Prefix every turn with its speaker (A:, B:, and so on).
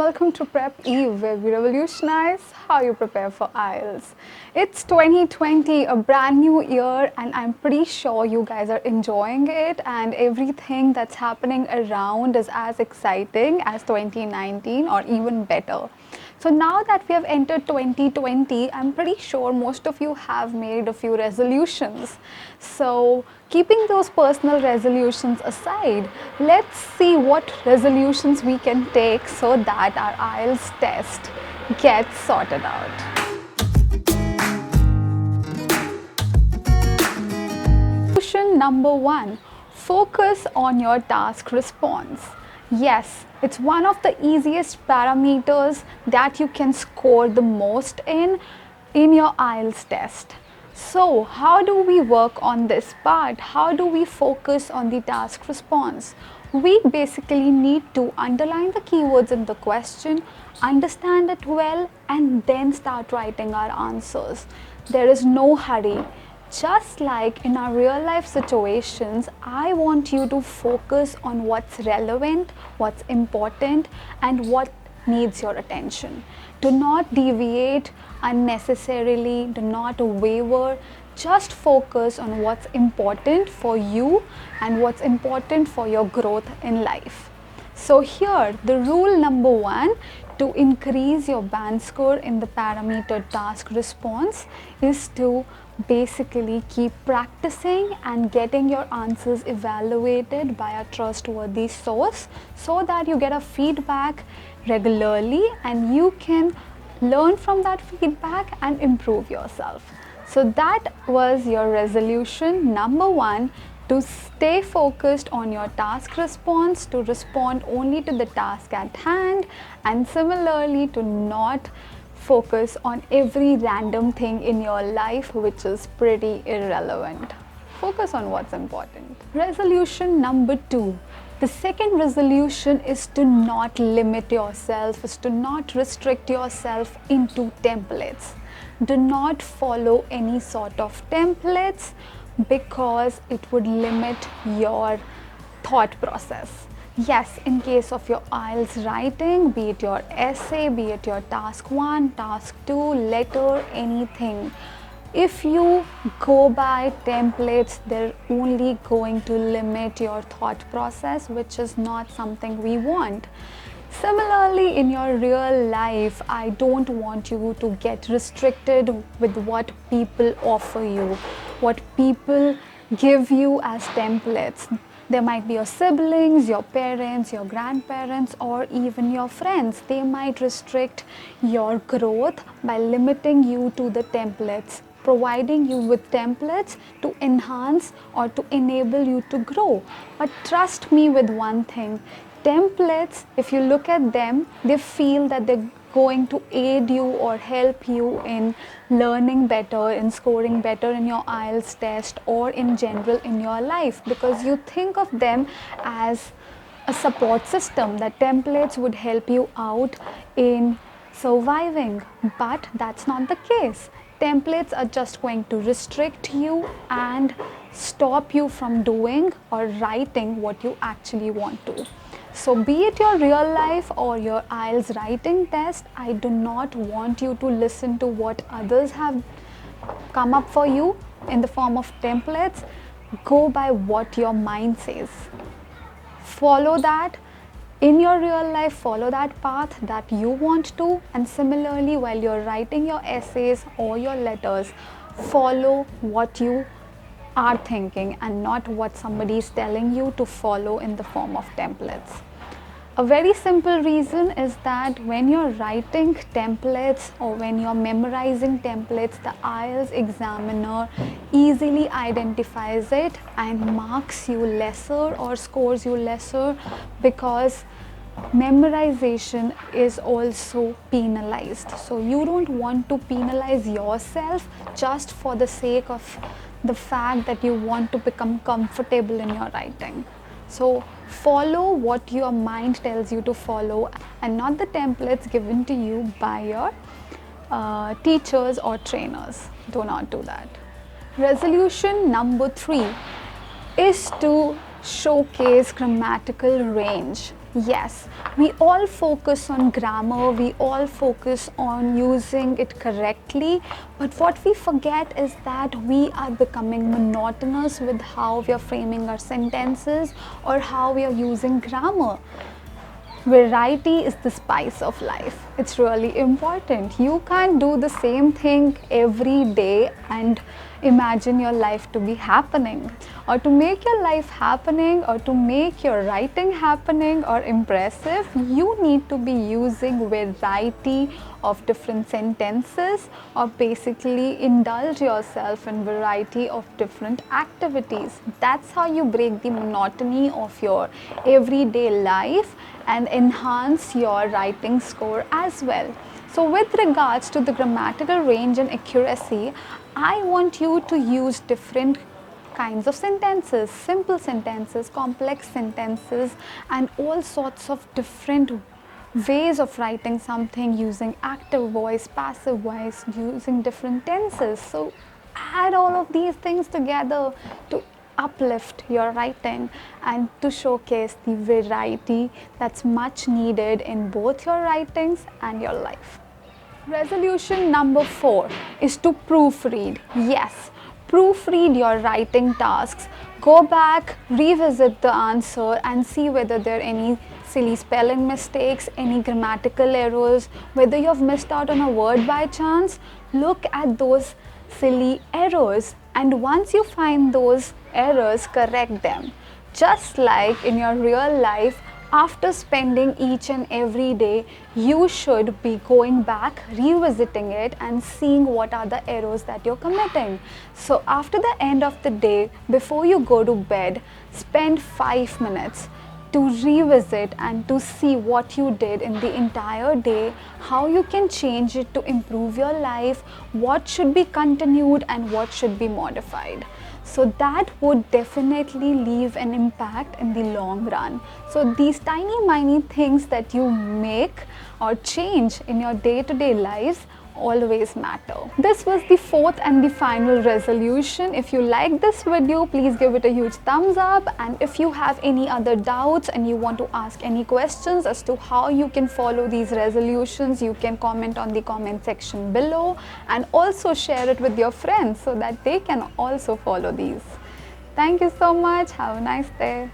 A: welcome to PrepEve, where we revolutionize how you prepare for IELTS. It's 2020, a brand new year, and I'm pretty sure you guys are enjoying it, and everything that's happening around is as exciting as 2019 or even better. So now that we have entered 2020, I'm pretty sure most of you have made a few resolutions. So keeping those personal resolutions aside, let's see what resolutions we can take so that our IELTS test gets sorted out. Resolution number 1, focus on your task response. Yes, it's one of the easiest parameters that you can score the most in your IELTS test. So how do we work on this part? How do we focus on the task response? We basically need to underline the keywords in the question, understand it well, and then start writing our answers. There is no hurry. Just like in our real life situations, I want you to focus on what's relevant, what's important, and what needs your attention. Do not deviate unnecessarily, do not waver. Just focus on what's important for you and what's important for your growth in life. So here, the rule number 1 to increase your band score in the parameter task response is to basically keep practicing and getting your answers evaluated by a trustworthy source so that you get a feedback regularly and you can learn from that feedback and improve yourself. So that was your resolution number 1, to stay focused on your task response, to respond only to the task at hand, and similarly to not focus on every random thing in your life which is pretty irrelevant. Focus on what's important. Resolution number 2. The second resolution is to not limit yourself, is to not restrict yourself into templates. Do not follow any sort of templates because it would limit your thought process. Yes, in case of your IELTS writing, be it your essay, be it your task 1, task 2, letter, anything. If you go by templates, they're only going to limit your thought process, which is not something we want. Similarly, in your real life, I don't want you to get restricted with what people offer you, what people give you as templates. There might be your siblings, your parents, your grandparents, or even your friends. They might restrict your growth by limiting you to the templates, providing you with templates to enhance or to enable you to grow. But trust me with one thing, templates, if you look at them, they feel that they're going to aid you or help you in learning better, in scoring better in your IELTS test or in general in your life, because you think of them as a support system, that templates would help you out in surviving, but that's not the case. Templates are just going to restrict you and stop you from doing or writing what you actually want to. So be it your real life or your IELTS writing test, I do not want you to listen to what others have come up for you in the form of templates. Go by what your mind says. Follow that. In your real life, follow that path that you want to, and similarly while you're writing your essays or your letters, follow what you are thinking and not what somebody is telling you to follow in the form of templates. A very simple reason is that when you're writing templates or when you're memorizing templates, the IELTS examiner easily identifies it and marks you lesser or scores you lesser, because memorization is also penalized. So you don't want to penalize yourself just for the sake of the fact that you want to become comfortable in your writing. So follow what your mind tells you to follow and not the templates given to you by your teachers or trainers. Do not do that. Resolution number 3 is to showcase grammatical range. Yes, we all focus on grammar, we all focus on using it correctly, but what we forget is that we are becoming monotonous with how we are framing our sentences or how we are using grammar. Variety is the spice of life. It's really important. You can't do the same thing every day and imagine your life to be happening. Or to make your life happening, or to make your writing happening or impressive, you need to be using variety of different sentences, or basically indulge yourself in variety of different activities. That's how you break the monotony of your everyday life and enhance your writing score as well. So with regards to the grammatical range and accuracy, I want you to use different kinds of sentences, simple sentences, complex sentences, and all sorts of different ways of writing something, using active voice, passive voice, using different tenses. So add all of these things together to uplift your writing and to showcase the variety that's much needed in both your writings and your life. Resolution number 4 is to proofread. Yes, proofread your writing tasks. Go back, revisit the answer and see whether there are any silly spelling mistakes, any grammatical errors, whether you have missed out on a word by chance. Look at those silly errors, and once you find those errors, correct them. Just like in your real life, after spending each and every day, you should be going back, revisiting it and seeing what are the errors that you're committing. So after the end of the day, before you go to bed, spend 5 minutes to revisit and to see what you did in the entire day, how you can change it to improve your life, what should be continued and what should be modified. So that would definitely leave an impact in the long run. So these tiny things that you make or change in your day-to-day lives always matter. This was the fourth and the final resolution. If you like this video, please give it a huge thumbs up, and if you have any other doubts and you want to ask any questions as to how you can follow these resolutions, you can comment on the comment section below and also share it with your friends so that they can also follow these. Thank you so much. Have a nice day.